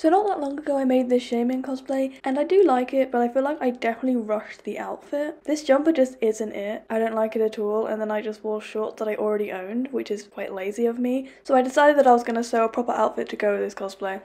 So not that long ago I made this Shaymin cosplay, and I do like it, but I feel like I definitely rushed the outfit. This jumper just isn't it. I don't like it at all, and then I just wore shorts that I already owned, which is quite lazy of me. So I decided that I was going to sew a proper outfit to go with this cosplay.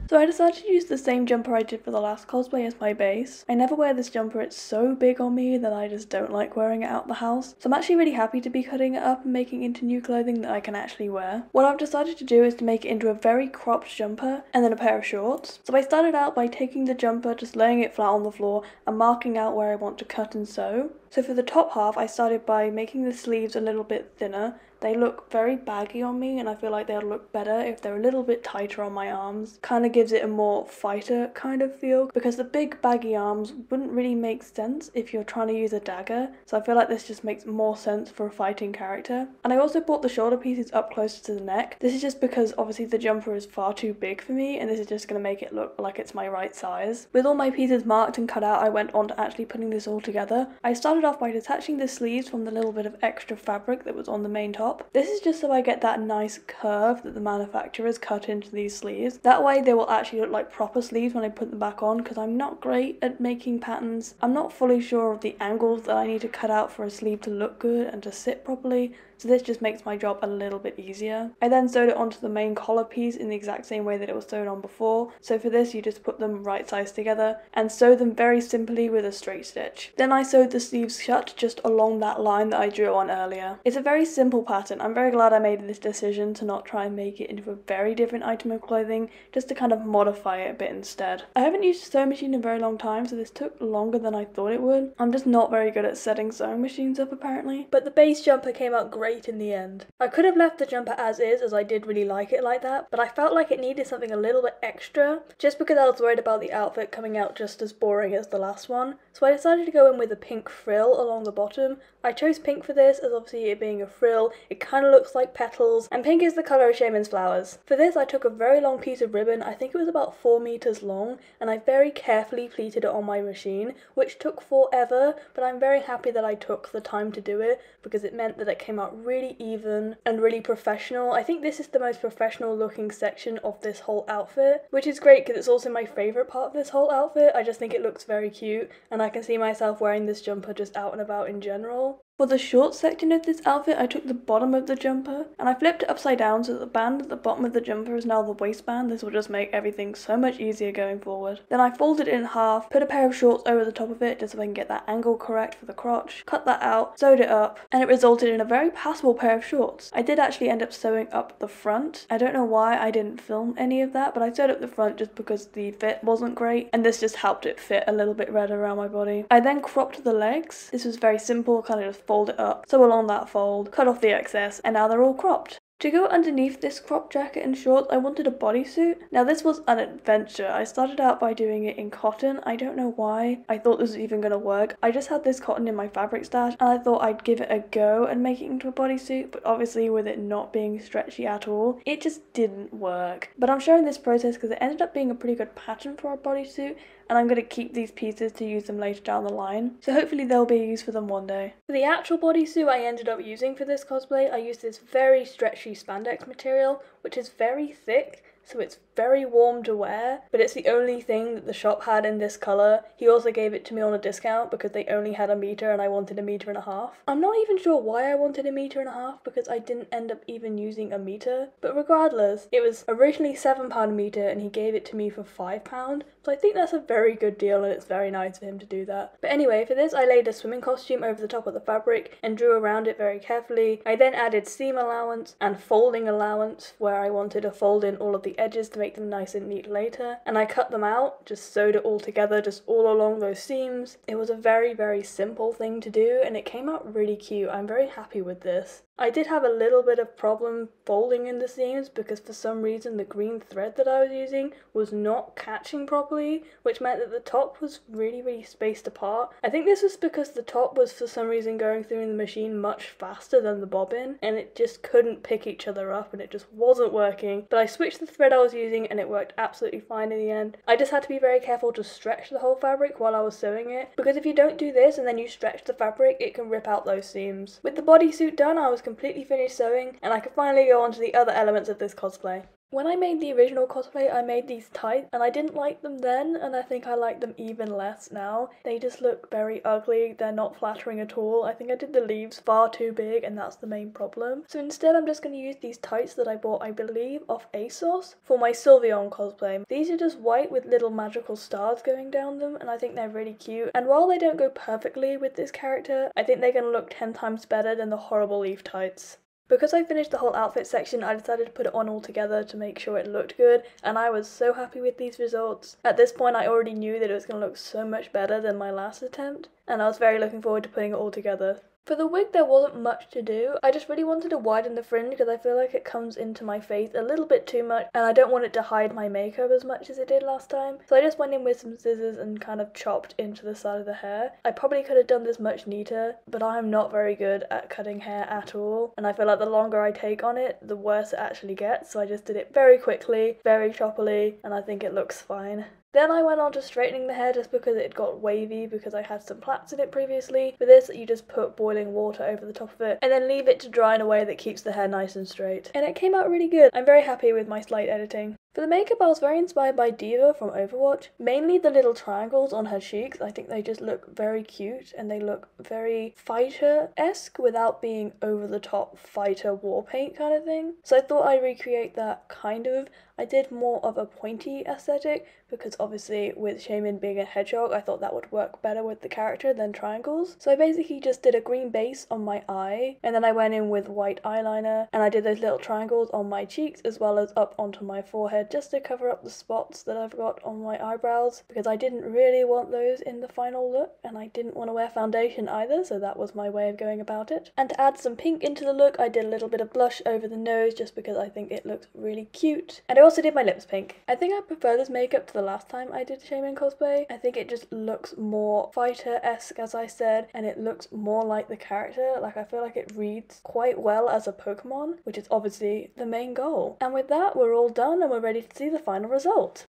So I decided to use the same jumper I did for the last cosplay as my base. I never wear this jumper, it's so big on me that I just don't like wearing it out the house. So I'm actually really happy to be cutting it up and making it into new clothing that I can actually wear. What I've decided to do is to make it into a very cropped jumper and then a pair of shorts. So I started out by taking the jumper, just laying it flat on the floor and marking out where I want to cut and sew. So for the top half, I started by making the sleeves a little bit thinner. They look very baggy on me, and I feel like they'll look better if they're a little bit tighter on my arms. Kind of gives it a more fighter kind of feel, because the big baggy arms wouldn't really make sense if you're trying to use a dagger, so I feel like this just makes more sense for a fighting character. And I also brought the shoulder pieces up closer to the neck. This is just because obviously the jumper is far too big for me, and this is just going to make it look like it's my right size. With all my pieces marked and cut out, I went on to actually putting this all together. I started off by detaching the sleeves from the little bit of extra fabric that was on the main top. This is just so I get that nice curve that the manufacturers cut into these sleeves. That way they will actually look like proper sleeves when I put them back on, because I'm not great at making patterns. I'm not fully sure of the angles that I need to cut out for a sleeve to look good and to sit properly. So this just makes my job a little bit easier. I then sewed it onto the main collar piece in the exact same way that it was sewn on before. So for this you just put them right sides together and sew them very simply with a straight stitch. Then I sewed the sleeves shut just along that line that I drew on earlier. It's a very simple pattern. I'm very glad I made this decision to not try and make it into a very different item of clothing, just to kind of modify it a bit instead. I haven't used a sewing machine in a very long time, so this took longer than I thought it would. I'm just not very good at setting sewing machines up apparently. But the base jumper came out great in the end. I could have left the jumper as is, as I did really like it like that, but I felt like it needed something a little bit extra, just because I was worried about the outfit coming out just as boring as the last one. So I decided to go in with a pink frill along the bottom. I chose pink for this, as obviously it being a frill, it kind of looks like petals, and pink is the colour of Shaymin's flowers. For this I took a very long piece of ribbon, I think it was about 4 meters long, and I very carefully pleated it on my machine, which took forever, but I'm very happy that I took the time to do it, because it meant that it came out really even and really professional. I think this is the most professional looking section of this whole outfit, which is great because it's also my favourite part of this whole outfit. I just think it looks very cute, and I can see myself wearing this jumper just out and about in general. For the short section of this outfit, I took the bottom of the jumper and I flipped it upside down so that the band at the bottom of the jumper is now the waistband. This will just make everything so much easier going forward. Then I folded it in half, put a pair of shorts over the top of it just so I can get that angle correct for the crotch, cut that out, sewed it up, and it resulted in a very passable pair of shorts. I did actually end up sewing up the front. I don't know why I didn't film any of that, but I sewed up the front just because the fit wasn't great, and this just helped it fit a little bit better around my body. I then cropped the legs. This was very simple, kind of just fold it up, sew along that fold, cut off the excess, and now they're all cropped. To go underneath this crop jacket and shorts, I wanted a bodysuit. Now this was an adventure. I started out by doing it in cotton. I don't know why I thought this was even going to work. I just had this cotton in my fabric stash and I thought I'd give it a go and make it into a bodysuit, but obviously with it not being stretchy at all, it just didn't work. But I'm showing this process because it ended up being a pretty good pattern for a bodysuit, and I'm going to keep these pieces to use them later down the line, so hopefully there'll be use for them one day. For the actual bodysuit I ended up using for this cosplay, I used this very stretchy spandex material, which is very thick, so it's very warm to wear, but it's the only thing that the shop had in this colour. He also gave it to me on a discount because they only had 1 meter and I wanted 1.5 meters. I'm not even sure why I wanted 1.5 meters because I didn't end up even using 1 meter, but regardless, it was originally £7 a meter and he gave it to me for £5, so I think that's a very good deal and it's very nice of him to do that. But anyway, for this I laid a swimming costume over the top of the fabric and drew around it very carefully. I then added seam allowance and folding allowance where I wanted to fold in all of the edges to make them nice and neat later, and I cut them out, just sewed it all together just all along those seams. It was a very simple thing to do and it came out really cute. I'm very happy with this. I did have a little bit of problem folding in the seams because for some reason the green thread that I was using was not catching properly, which meant that the top was really spaced apart. I think this was because the top was for some reason going through in the machine much faster than the bobbin and it just couldn't pick each other up and it just wasn't working. But I switched the thread I was using and it worked absolutely fine in the end. I just had to be very careful to stretch the whole fabric while I was sewing it, because if you don't do this and then you stretch the fabric, it can rip out those seams. With the bodysuit done, I was completely finished sewing, and I could finally go on to the other elements of this cosplay. When I made the original cosplay, I made these tights, and I didn't like them then, and I think I like them even less now. They just look very ugly, they're not flattering at all. I think I did the leaves far too big, and that's the main problem. So instead I'm just going to use these tights that I bought, I believe, off ASOS for my Sylveon cosplay. These are just white with little magical stars going down them, and I think they're really cute. And while they don't go perfectly with this character, I think they're going to look 10 times better than the horrible leaf tights. Because I finished the whole outfit section, I decided to put it on all together to make sure it looked good, and I was so happy with these results. At this point I already knew that it was going to look so much better than my last attempt, and I was very looking forward to putting it all together. For the wig there wasn't much to do. I just really wanted to widen the fringe because I feel like it comes into my face a little bit too much, and I don't want it to hide my makeup as much as it did last time. So I just went in with some scissors and kind of chopped into the side of the hair. I probably could have done this much neater, but I'm not very good at cutting hair at all, and I feel like the longer I take on it, the worse it actually gets, so I just did it very quickly, very choppily, and I think it looks fine. Then I went on to straightening the hair just because it got wavy because I had some plaits in it previously. For this, you just put boiling water over the top of it and then leave it to dry in a way that keeps the hair nice and straight. And it came out really good. I'm very happy with my slight editing. For the makeup, I was very inspired by Diva from Overwatch. Mainly the little triangles on her cheeks. I think they just look very cute and they look very fighter-esque without being over-the-top fighter war paint kind of thing. So I thought I'd recreate that kind of. I did more of a pointy aesthetic because obviously with Shaymin being a hedgehog, I thought that would work better with the character than triangles. So I basically just did a green base on my eye, and then I went in with white eyeliner, and I did those little triangles on my cheeks as well as up onto my forehead just to cover up the spots that I've got on my eyebrows because I didn't really want those in the final look, and I didn't want to wear foundation either, so that was my way of going about it. And to add some pink into the look, I did a little bit of blush over the nose just because I think it looks really cute. And I also did my lips pink. I think I prefer this makeup to the last time I did Shaymin cosplay. I think it just looks more fighter-esque, as I said, and it looks more like the character. Like, I feel like it reads quite well as a Pokemon, which is obviously the main goal. And with that, we're all done and we're ready to see the final result.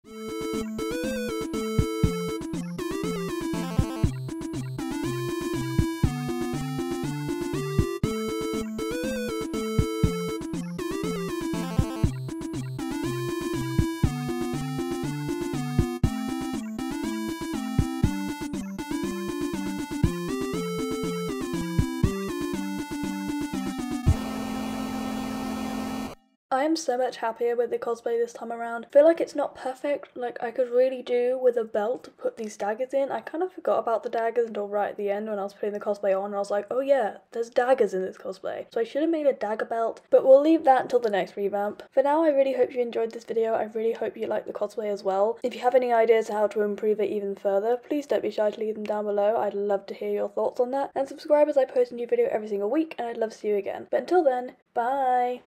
I am so much happier with the cosplay this time around. I feel like it's not perfect, like I could really do with a belt to put these daggers in. I kind of forgot about the daggers until right at the end when I was putting the cosplay on, and I was like, oh yeah, there's daggers in this cosplay. So I should have made a dagger belt, but we'll leave that until the next revamp. For now, I really hope you enjoyed this video. I really hope you like the cosplay as well. If you have any ideas how to improve it even further, please don't be shy to leave them down below. I'd love to hear your thoughts on that. And subscribe as I post a new video every single week, and I'd love to see you again. But until then, bye!